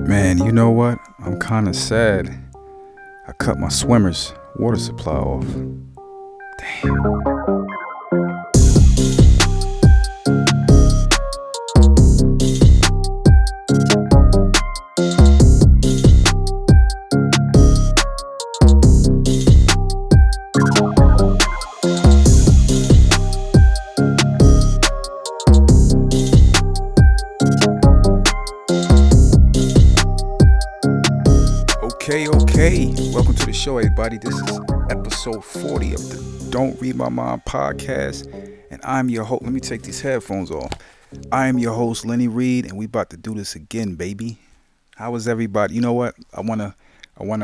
Man, you know what? I'm kind of sad. I cut my swimmer's water supply off. Damn. Okay. Welcome to the show, everybody. This is episode 40 of the Don't Read My Mind podcast. And I'm your host. Let me take these headphones off. I am your host, Lenny Reed, and we about to do this again, baby. How is everybody? You know what? I wanna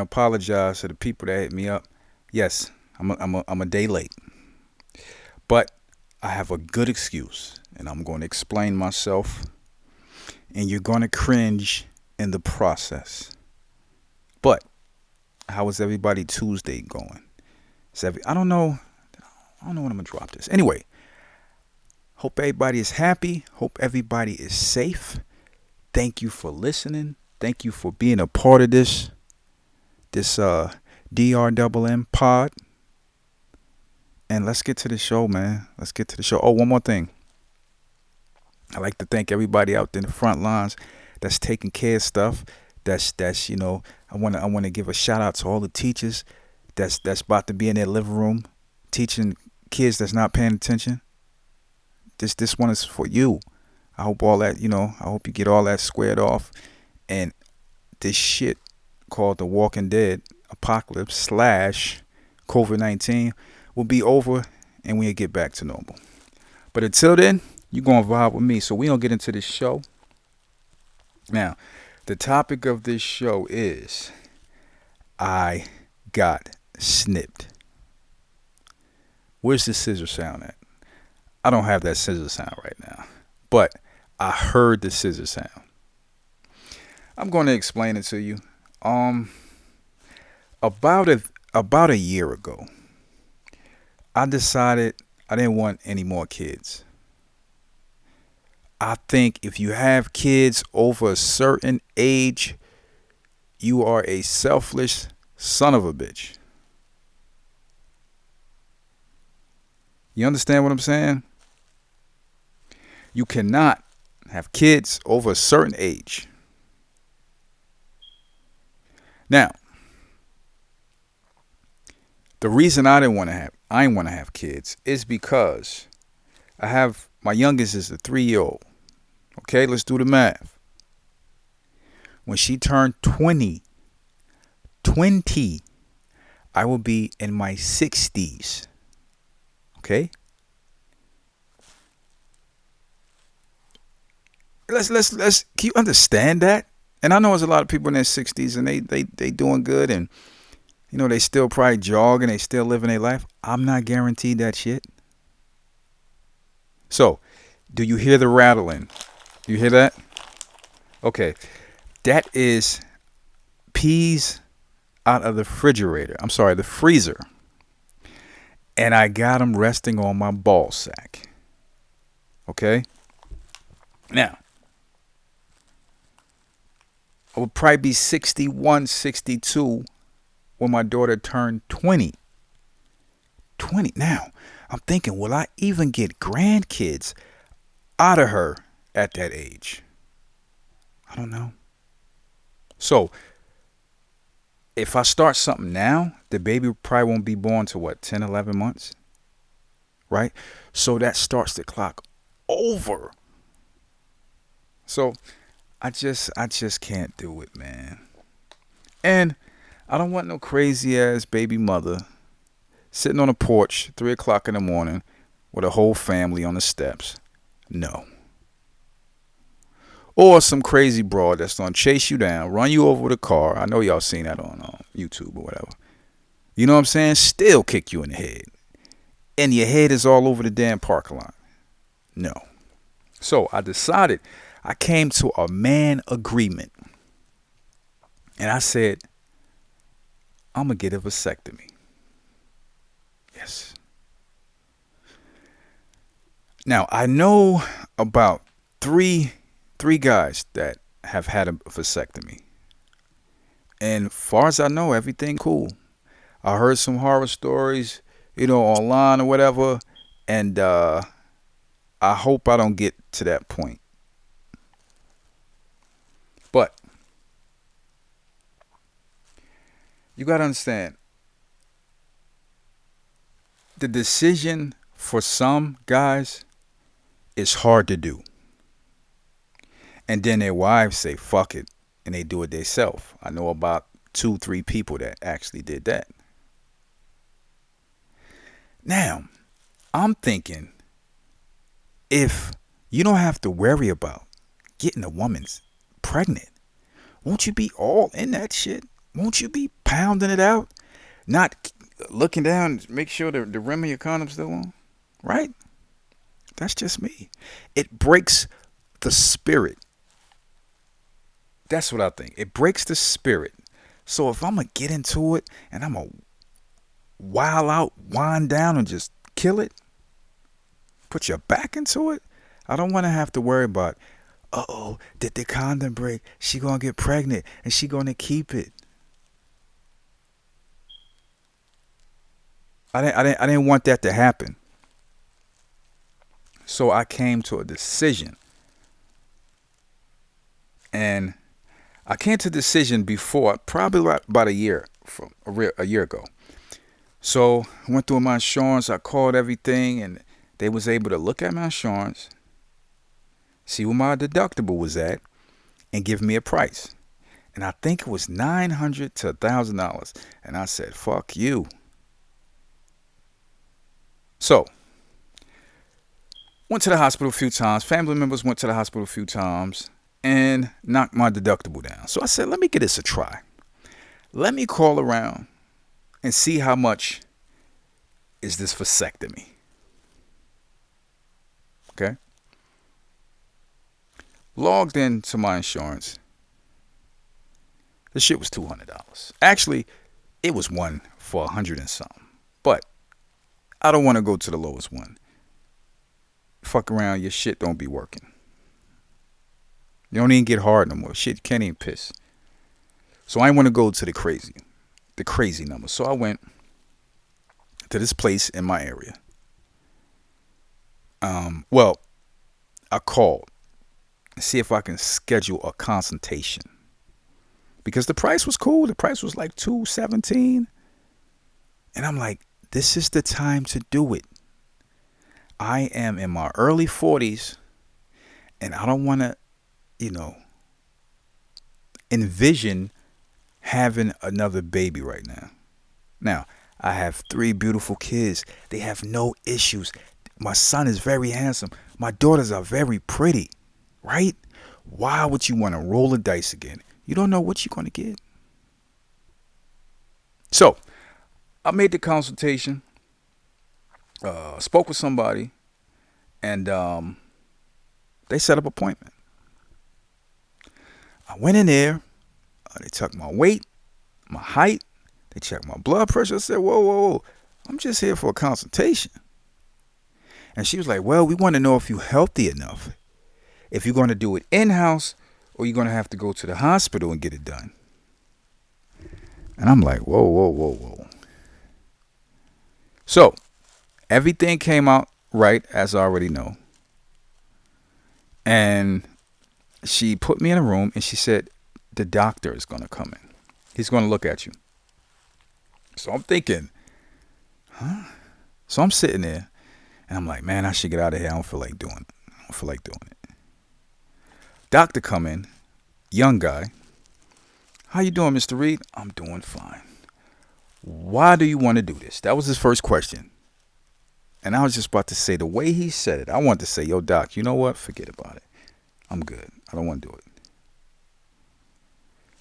apologize to the people that hit me up. Yes, I'm a day late. But I have a good excuse, and I'm going to explain myself, and you're going to cringe in the process. But how is everybody Tuesday going? I don't know when I'm gonna drop this. Anyway, hope everybody is happy. Hope everybody is safe. Thank you for listening. Thank you for being a part of this DRMM pod. And let's get to the show, man. Let's get to the show. Oh, one more thing. I'd like to thank everybody out there in the front lines that's taking care of stuff. That's you know, I wanna give a shout out to all the teachers that's about to be in their living room teaching kids that's not paying attention. This one is for you. I hope all that, I hope you get all that squared off, and this shit called the Walking Dead apocalypse / COVID-19 will be over and we'll get back to normal. But until then, you're gonna vibe with me. So we don't get into this show. Now, the topic of this show is I got snipped. Where's the scissor sound at? I don't have that scissor sound right now, but I heard the scissor sound. I'm going to explain it to you. About a year ago, I decided I didn't want any more kids. I think if you have kids over a certain age, you are a selfish son of a bitch. You understand what I'm saying? You cannot have kids over a certain age. Now, the reason I didn't want to have kids is because my youngest is a 3-year-old. Okay, let's do the math. When she turned 20, I will be in my 60s. Okay? Let's can you understand that? And I know there's a lot of people in their 60s and they doing good, and they still probably jogging, they still living their life. I'm not guaranteed that shit. So, do you hear the rattling? You hear that? Okay. That is peas out of the the freezer. And I got them resting on my ball sack. Okay? Now, I would probably be 61, 62 when my daughter turned 20. 20. Now, I'm thinking, will I even get grandkids out of her at that age? I don't know. So, if I start something now, the baby probably won't be born to 10, 11 months? Right? So that starts the clock over. So, I just can't do it, man. And I don't want no crazy ass baby mother sitting on a porch 3 o'clock in the morning with a whole family on the steps. No. Or some crazy broad that's going to chase you down, run you over with a car. I know y'all seen that on YouTube or whatever. You know what I'm saying? Still kick you in the head. And your head is all over the damn parking lot. No. So I came to a man agreement. And I said, I'm going to get a vasectomy. Yes. Now, I know about three guys that have had a vasectomy. And far as I know, everything cool. I heard some horror stories, online or whatever, and I hope I don't get to that point. But you gotta understand, the decision for some guys is hard to do. And then their wives say, fuck it, and they do it themselves. I know about two, three people that actually did that. Now, I'm thinking, if you don't have to worry about getting a woman pregnant, won't you be all in that shit? Won't you be pounding it out? Not looking down, make sure the rim of your condom's still on? Right? That's just me. It breaks the spirit. That's what I think. It breaks the spirit. So if I'm going to get into it and I'm going to wild out, wind down, and just kill it, put your back into it, I don't want to have to worry about, uh-oh, did the condom break? She going to get pregnant and she going to keep it. I didn't want that to happen. So I came to a decision. And I came to a decision before, probably about a year ago. So I went through my insurance. I called everything, and they was able to look at my insurance, see where my deductible was at, and give me a price. And I think it was $900 to $1,000. And I said, fuck you. So, went to the hospital a few times. Family members went to the hospital a few times and knocked my deductible down. So I said, let me give this a try. Let me call around and see how much is this vasectomy. Okay. Logged into my insurance. The shit was $200. Actually, it was one for $100 and something. But I don't want to go to the lowest one. Fuck around, your shit don't be working. You don't even get hard no more. Shit, can't even piss. So I want to go to the crazy number. So I went to this place in my area. Well, I called to see if I can schedule a consultation because the price was cool. The price was like $217, and I'm like, this is the time to do it. I am in my early 40s, and I don't want to, envision having another baby right now. Now, I have 3 beautiful kids. They have no issues. My son is very handsome. My daughters are very pretty, right? Why would you want to roll the dice again? You don't know what you're going to get. So, I made the consultation, spoke with somebody, and they set up an appointment. I went in there. They took my weight, my height. They checked my blood pressure. I said, whoa. I'm just here for a consultation. And she was like, well, we want to know if you're healthy enough. If you're going to do it in-house or you're going to have to go to the hospital and get it done. And I'm like, whoa. So, everything came out right, as I already know. And she put me in a room and she said, the doctor is going to come in. He's going to look at you. So I'm thinking, huh? So I'm sitting there and I'm like, man, I should get out of here. I don't feel like doing it. Doctor come in, young guy. How you doing, Mr. Reed? I'm doing fine. Why do you want to do this? That was his first question. And I was just about to say, the way he said it, I wanted to say, yo, doc, you know what? Forget about it. I'm good. I don't want to do it.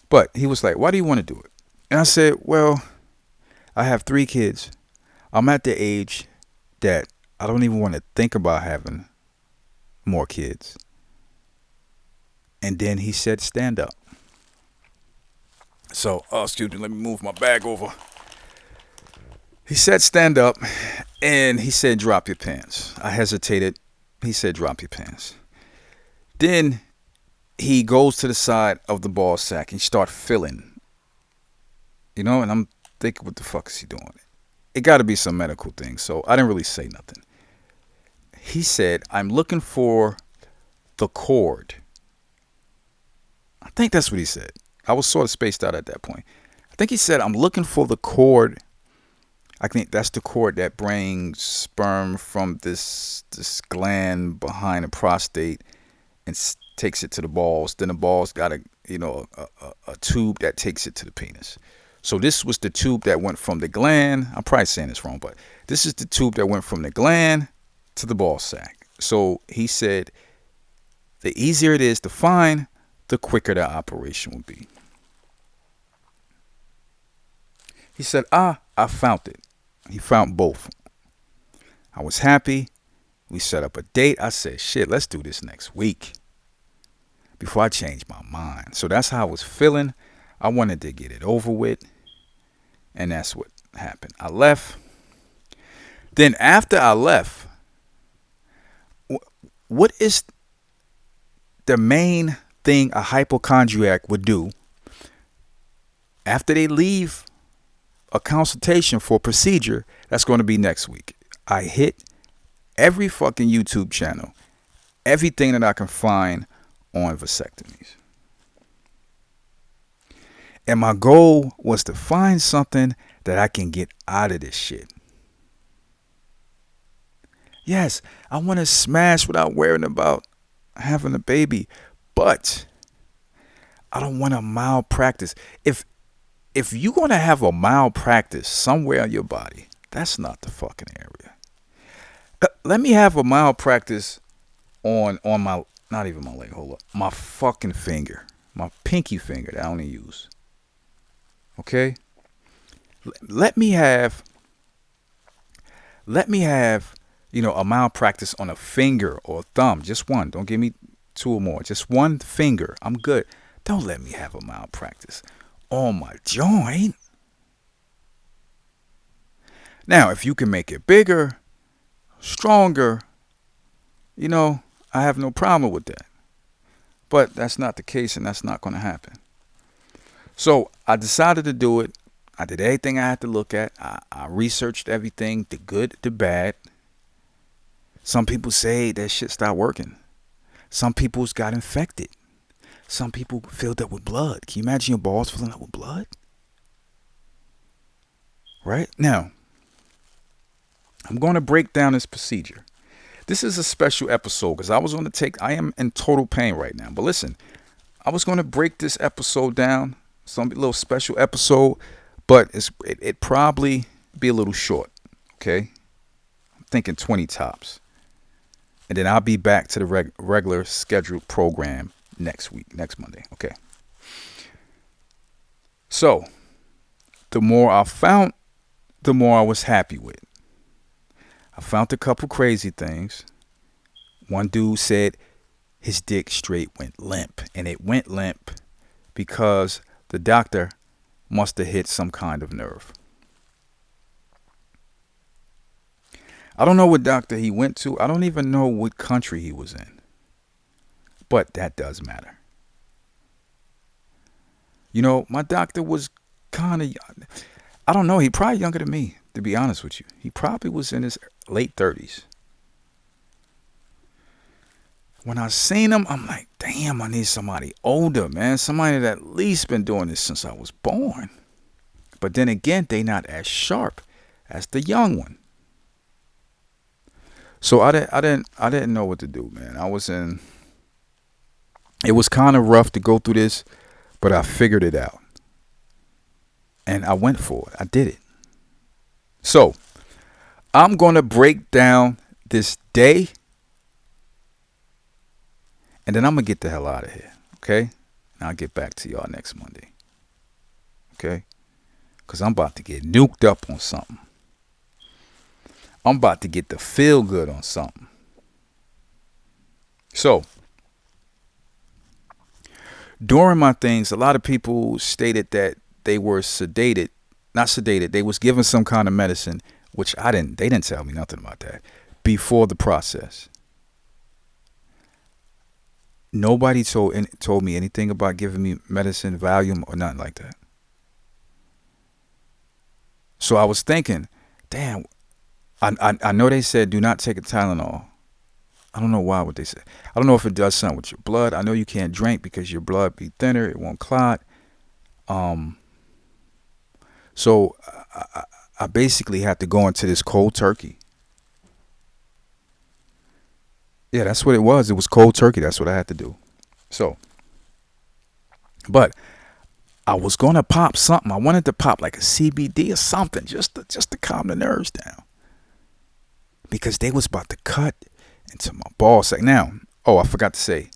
But he was like, why do you want to do it? And I said, well, I have 3 kids. I'm at the age that I don't even want to think about having more kids. And then he said, stand up. So, excuse me, let me move my bag over. He said, stand up. And he said, drop your pants. I hesitated. He said, drop your pants. Then he goes to the side of the ball sack and start feeling And I'm thinking, what the fuck is he doing? It got to be some medical thing. So I didn't really say nothing. He said, I'm looking for the cord. I think that's what he said. I was sort of spaced out at that point. I think he said, I'm looking for the cord. I think that's the cord that brings sperm from this gland behind the prostate and takes it to the balls. Then the balls got a tube that takes it to the penis. So this was the tube that went from the gland. I'm probably saying this wrong, but this is the tube that went from the gland to the ball sack. So he said, the easier it is to find, the quicker the operation will be. He said, I found it. He found both. I was happy. We set up a date. I said, shit, let's do this next week before I changed my mind. So that's how I was feeling. I wanted to get it over with. And that's what happened. I left. Then after I left, what is the main thing a hypochondriac would do after they leave a consultation for a procedure? That's going to be next week. I hit every fucking YouTube channel, everything that I can find on vasectomies. And my goal was to find something that I can get out of this shit. Yes, I want to smash without worrying about having a baby, but I don't want a malpractice. If you're going to have a malpractice somewhere in your body, that's not the fucking area. Let me have a malpractice on my, not even my leg, hold up, my fucking finger, my pinky finger that I only use. Okay? Let me have, a malpractice on a finger or a thumb. Just one. Don't give me two or more. Just one finger. I'm good. Don't let me have a malpractice on my joint. Now, if you can make it bigger, stronger, I have no problem with that. But that's not the case, and that's not going to happen. So I decided to do it. I did everything I had to look at. I researched everything, the good, the bad. Some people say that shit stopped working. Some people's got infected. Some people filled up with blood. Can you imagine your balls filling up with blood? Right? Now, I'm going to break down this procedure. This is a special episode because I am in total pain right now. But listen, I was going to break this episode down, some little special episode, but it probably be a little short, okay? I'm thinking 20 tops. And then I'll be back to the regular scheduled program next week, next Monday, okay? So, the more I found, the more I was happy with. I found a couple crazy things. One dude said his dick straight went limp. And it went limp because the doctor must have hit some kind of nerve. I don't know what doctor he went to. I don't even know what country he was in. But that does matter. My doctor was kind of, I don't know, he probably younger than me, to be honest with you. He probably was in his late 30s. When I seen him, I'm like, damn, I need somebody older, man. Somebody that at least been doing this since I was born. But then again, they not as sharp as the young one. So I didn't know what to do, man. It was kind of rough to go through this, but I figured it out. And I went for it. I did it. So, I'm going to break down this day, and then I'm going to get the hell out of here, okay? And I'll get back to y'all next Monday, okay? Because I'm about to get nuked up on something. I'm about to get the feel good on something. So, during my things, a lot of people stated that they were sedated, not sedated, they was given some kind of medicine, which they didn't tell me nothing about that, before the process. Nobody told me anything about giving me medicine, Valium, or nothing like that. So I was thinking, damn, I know they said do not take a Tylenol. I don't know why what they say. I don't know if it does something with your blood. I know you can't drink because your blood be thinner. It won't clot. Um, so I basically had to go into this cold turkey. Yeah, that's what it was. It was cold turkey. That's what I had to do. So, but I was gonna pop something. I wanted to pop like a CBD or something, just to calm the nerves down, because they was about to cut into my ball sack. Now, oh, I forgot to say,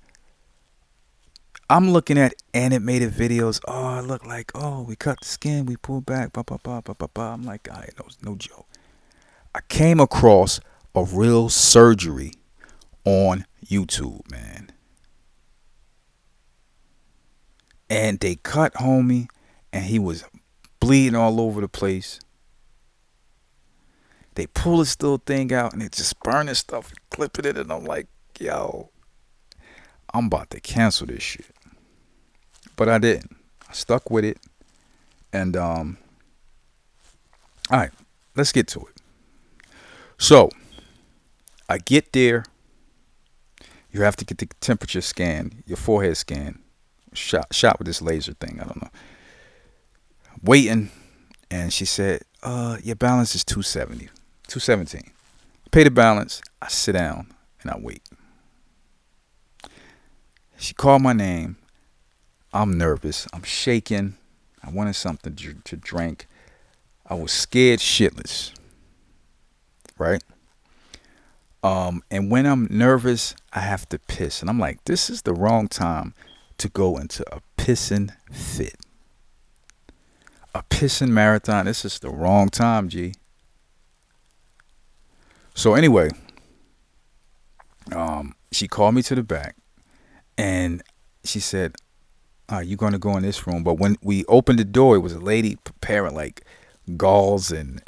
I'm looking at animated videos. Oh, I look like, oh, we cut the skin, we pull back, blah blah blah blah blah blah. I'm like, all right, no joke. I came across a real surgery on YouTube, man. And they cut homie, and he was bleeding all over the place. They pull this little thing out, and it just burning stuff, and clipping it, and I'm like, yo, I'm about to cancel this shit. But I didn't. I stuck with it, and all right, let's get to it. So I get there. You have to get the temperature scan, your forehead scan, shot with this laser thing. I don't know. Waiting, and she said, your balance is 270, 217. Pay the balance. I sit down and I wait. She called my name. I'm nervous. I'm shaking. I wanted something to drink. I was scared shitless. Right? And when I'm nervous, I have to piss. And I'm like, this is the wrong time to go into a pissing fit. A pissing marathon. This is the wrong time, G. So anyway, she called me to the back, and she said, you're going to go in this room. But when we opened the door, it was a lady preparing like gauze and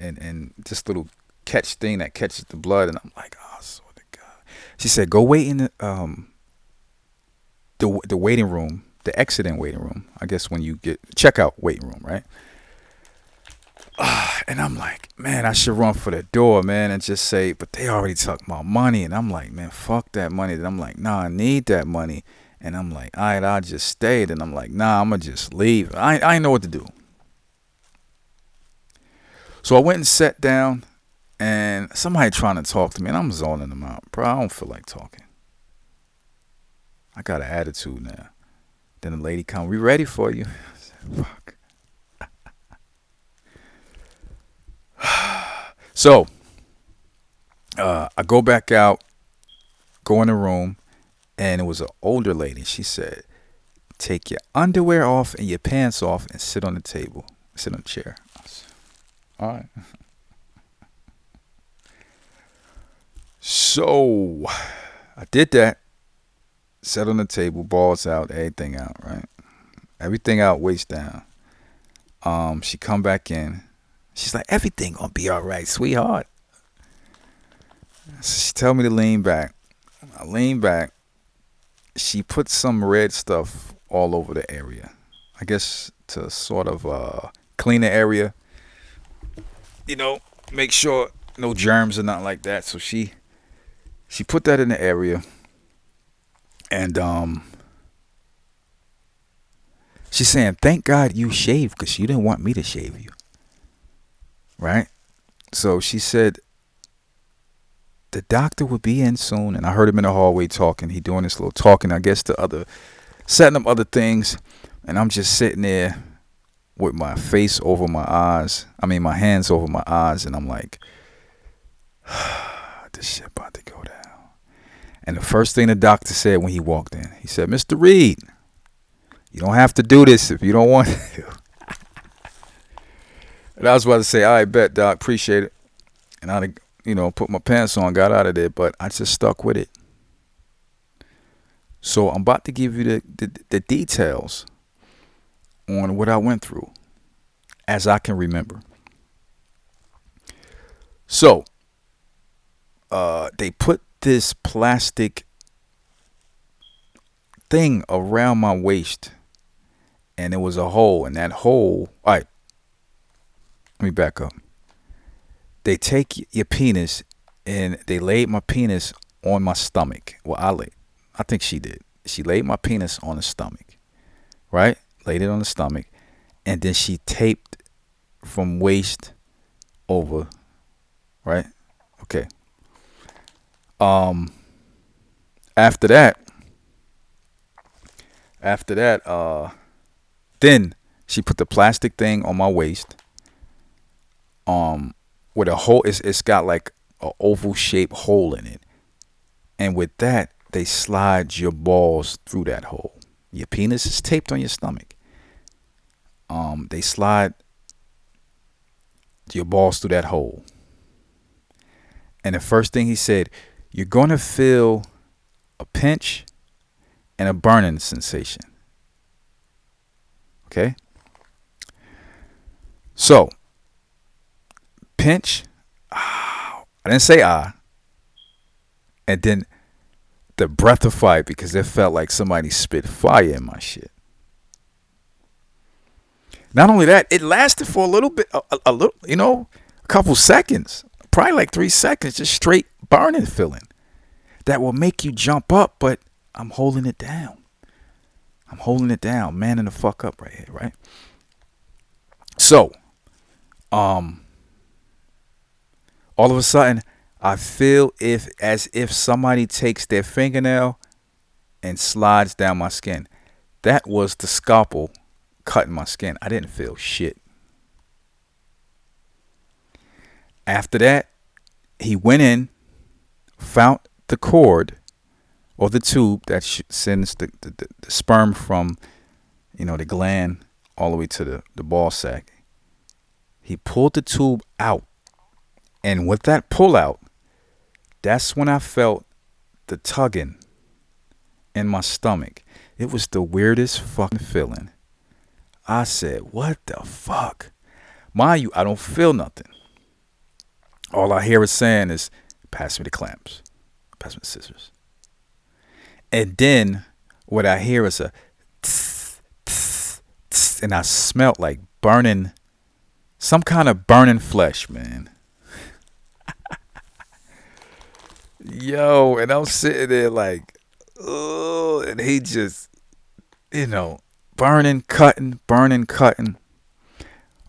this little catch thing that catches the blood. And I'm like, oh, I swear to God. She said, go wait in the waiting room, the exiting waiting room. I guess when you get checkout waiting room, right? And I'm like, man, I should run for the door, man, and just say, but they already took my money. And I'm like, man, fuck that money. And I'm like, nah, I need that money. And I'm like, all right, I'll just stay. And I'm like, nah, I'm going to just leave. I didn't know what to do. So I went and sat down, and somebody trying to talk to me, and I'm zoning them out. Bro, I don't feel like talking. I got an attitude now. Then the lady come, we ready for you. I said, fuck. So, I go back out, go in the room, and it was an older lady. She said, take your underwear off and your pants off and sit on the table. Sit on the chair. I said, all right. So, I did that. Sat on the table, balls out, everything out, right? Everything out, waist down. She come back in. She's like, everything gonna be all right, sweetheart. So she tell me to lean back. I lean back. She put some red stuff all over the area. I guess to sort of clean the area. You know, make sure no germs or nothing like that. So she put that in the area. And she's saying, thank God you shaved, because you didn't want me to shave you. Right? So she said the doctor would be in soon, and I heard him in the hallway talking. He doing this little talking, I guess, to setting up other things, and I'm just sitting there with my face over my eyes. I mean, my hands over my eyes, and I'm like, this shit about to go down. And the first thing the doctor said when he walked in, he said, Mr. Reed, you don't have to do this if you don't want to. And I was about to say, all right, bet, doc, appreciate it. And I, put my pants on, got out of there, but I just stuck with it. So I'm about to give you the details on what I went through as I can remember. So they put this plastic thing around my waist, and there was a hole, and that hole, all right, let me back up. They take your penis and they laid my penis on my stomach. Well, I think she did. She laid my penis on the stomach, right? Laid it on the stomach, and then she taped from waist over, right? Okay. Um, after that, after that, then she put the plastic thing on my waist, with a hole. It's got like a oval shaped hole in it, and with that, they slide your balls through that hole. Your penis is taped on your stomach. They slide your balls through that hole. And the first thing he said, you're gonna feel a pinch and a burning sensation. Okay? So, pinch, I didn't say and then the breath of fire because it felt like somebody spit fire in my shit. Not only that, it lasted for a little bit, a little, a couple seconds, probably like 3 seconds, just straight burning feeling that will make you jump up, but I'm holding it down. I'm holding it down, manning the fuck up right here, right? So, all of a sudden, I feel as if somebody takes their fingernail and slides down my skin. That was the scalpel cutting my skin. I didn't feel shit. After that, he went in, found the cord or the tube that sends the sperm from, the gland all the way to the ball sack. He pulled the tube out. And with that pull out, that's when I felt the tugging in my stomach. It was the weirdest fucking feeling. I said, what the fuck? Mind you, I don't feel nothing. All I hear is saying is, pass me the clamps. Pass me the scissors. And then what I hear is a tss, tss, tss, and I smelt like burning, some kind of burning flesh, man. Yo, and I'm sitting there like, oh, and he just, burning, cutting.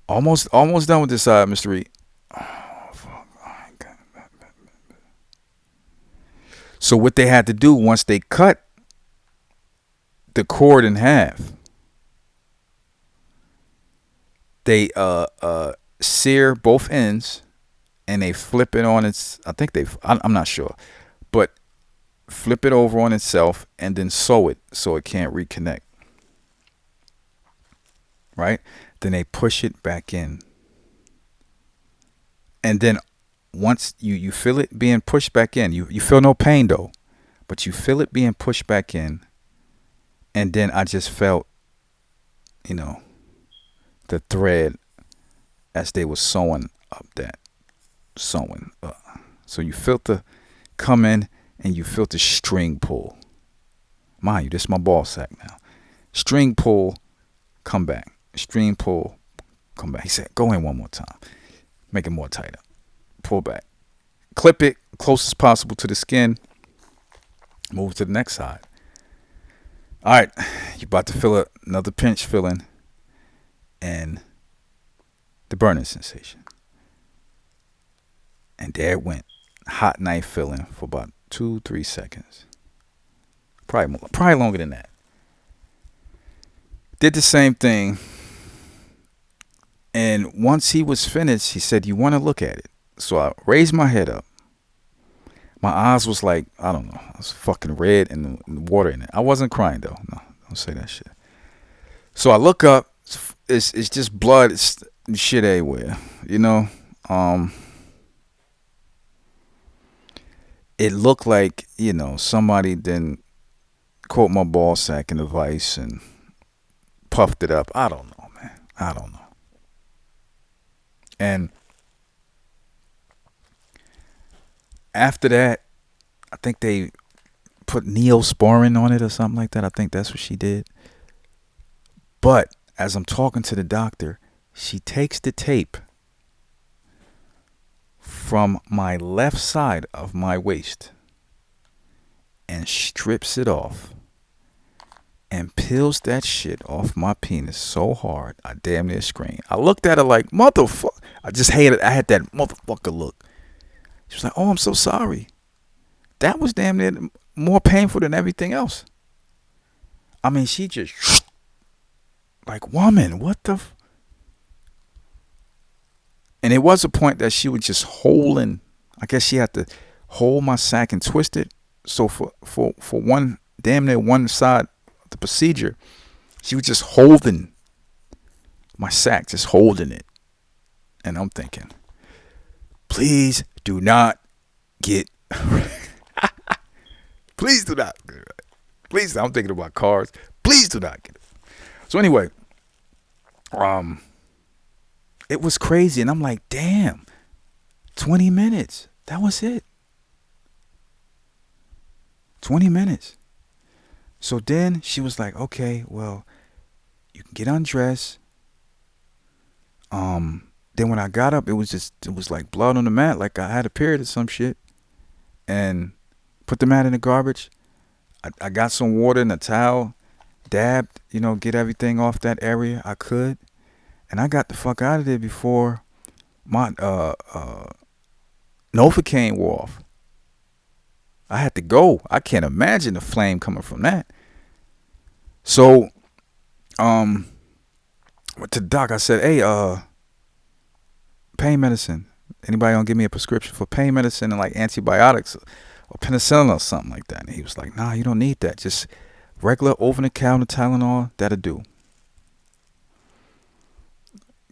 Almost done with this side, Mr. Reed. Oh, fuck. So what they had to do once they cut the cord in half, they sear both ends and they flip it on its. I'm not sure, but flip it over on itself and then sew it so it can't reconnect. Right? Then they push it back in. And then once you feel it being pushed back in, you feel no pain though, but you feel it being pushed back in. And then I just felt, the thread as they were sewing up that. Sewing. So you felt the come in and you felt the string pull. Mind you, this is my ball sack now. String pull, come back. String pull, come back. He said, go in one more time. Make it more tighter. Pull back. Clip it close as possible to the skin. Move to the next side. All right. You're about to feel another pinch feeling and the burning sensation. And there it went. Hot knife feeling for about 2-3 seconds. Probably longer than that. Did the same thing. And once he was finished, he said, you want to look at it? So I raised my head up. My eyes was like, I don't know. I was fucking red and the water in it. I wasn't crying though. No, don't say that shit. So I look up. It's just blood. It's shit everywhere. It looked like, somebody then caught my ball sack in the vice and puffed it up. I don't know, man. I don't know. And after that, I think they put Neosporin on it or something like that. I think that's what she did. But as I'm talking to the doctor, she takes the tape from my left side of my waist and strips it off and peels that shit off my penis so hard I damn near screamed. I looked at her like, motherfucker. I just hated it. I had that motherfucker look. She was like, oh, I'm so sorry. That was damn near more painful than everything else. I mean, she just like, woman, what the and it was a point that she was just holding. I guess she had to hold my sack and twist it. So for one damn near one side of the procedure, she was just holding my sack, just holding it. And I'm thinking, please do not get please do not. Please, I'm thinking about cars. Please do not get it. So anyway, it was crazy, and I'm like, damn, 20 minutes. That was it. 20 minutes. So then she was like, okay, well, you can get undressed. Then when I got up, it was like blood on the mat, like I had a period or some shit. And put the mat in the garbage. I got some water and a towel, dabbed, get everything off that area I could. And I got the fuck out of there before my Novocaine wore off. I had to go. I can't imagine the flame coming from that. So, went to the doc. I said, hey, pain medicine. Anybody gonna give me a prescription for pain medicine and like antibiotics or penicillin or something like that? And he was like, nah, you don't need that. Just regular over-the-counter Tylenol, that'll do.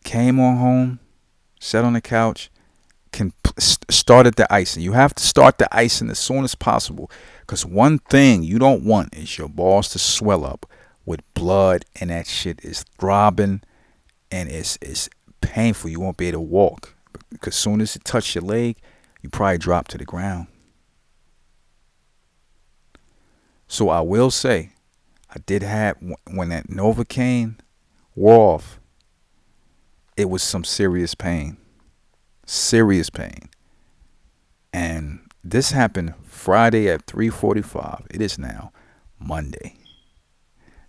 Came on home, sat on the couch, started the icing. You have to start the icing as soon as possible, because one thing you don't want is your balls to swell up with blood, and that shit is throbbing, and it's painful. You won't be able to walk, because as soon as it touches your leg, you probably drop to the ground. So I will say, I did have, when that Novocaine wore off, it was some serious pain. Serious pain. And this happened Friday at 3:45. It is now Monday.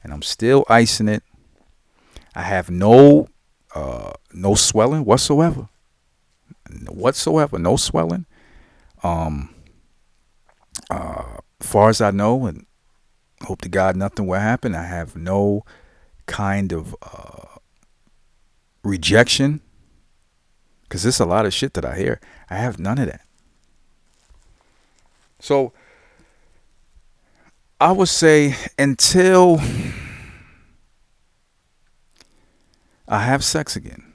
And I'm still icing it. I have no swelling whatsoever. No swelling. Far as I know, and hope to God nothing will happen, I have no kind of rejection, because there's a lot of shit that I hear. I have none of that. So I would say until I have sex again,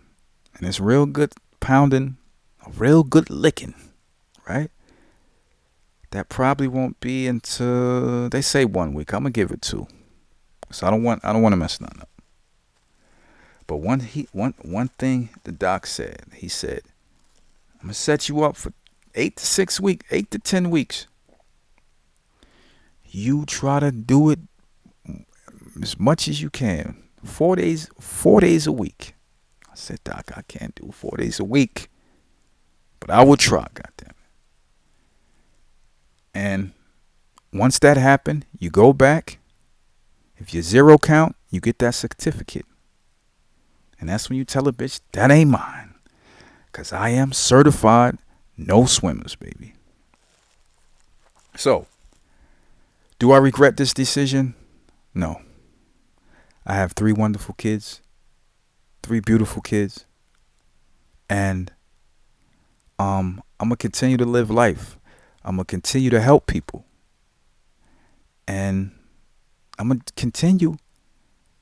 and it's real good pounding, a real good licking, right? That probably won't be until, they say 1 week. I'm gonna give it 2. So I don't want to mess nothing up. But one thing the doc said, he said, I'm gonna set you up for 8 to 10 weeks. You try to do it as much as you can. 4 days a week. I said, doc, I can't do 4 days a week, but I will try, goddamn it. And once that happened, you go back. If you're 0 count, you get that certificate. And that's when you tell a bitch, that ain't mine. Because I am certified no swimmers, baby. So, do I regret this decision? No. I have 3 wonderful kids. 3 beautiful kids. And I'm going to continue to live life. I'm going to continue to help people. And I'm going to continue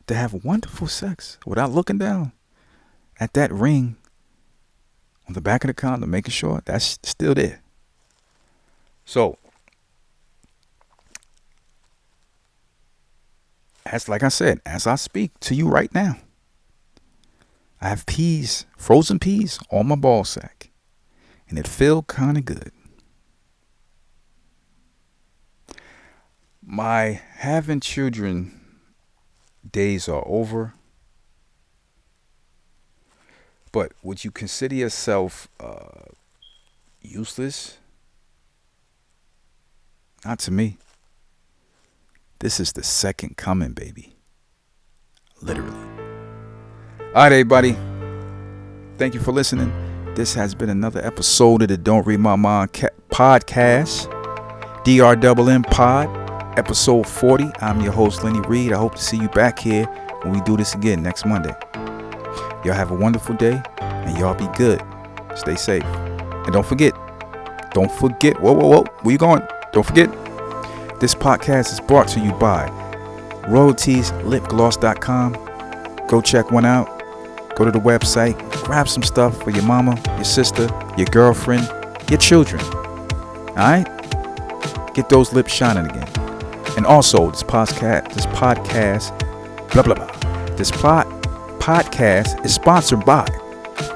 to have wonderful sex without looking down at that ring on the back of the condom, making sure that's still there. So, as like I said, as I speak to you right now, I have peas, frozen peas, on my ball sack, and it feel kind of good. My having children days are over. But would you consider yourself useless? Not to me. This is the second coming, baby. Literally. All right, everybody. Thank you for listening. This has been another episode of the Don't Read My Mind podcast. DRMM Pod, episode 40. I'm your host, Lenny Reed. I hope to see you back here when we do this again next Monday. Y'all have a wonderful day, and y'all be good. Stay safe. And don't forget, whoa, where you going? Don't forget, this podcast is brought to you by royaltieslipgloss.com. Go check one out. Go to the website, grab some stuff for your mama, your sister, your girlfriend, your children. All right? Get those lips shining again. And also, this podcast, podcast is sponsored by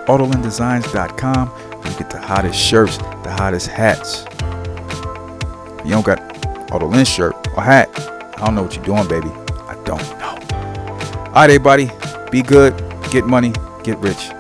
AutolinDesigns.com. You get the hottest shirts, the hottest hats. If you don't got Autolin shirt or hat, I don't know what you're doing, baby. I don't know. All right, everybody. Be good. Get money. Get rich.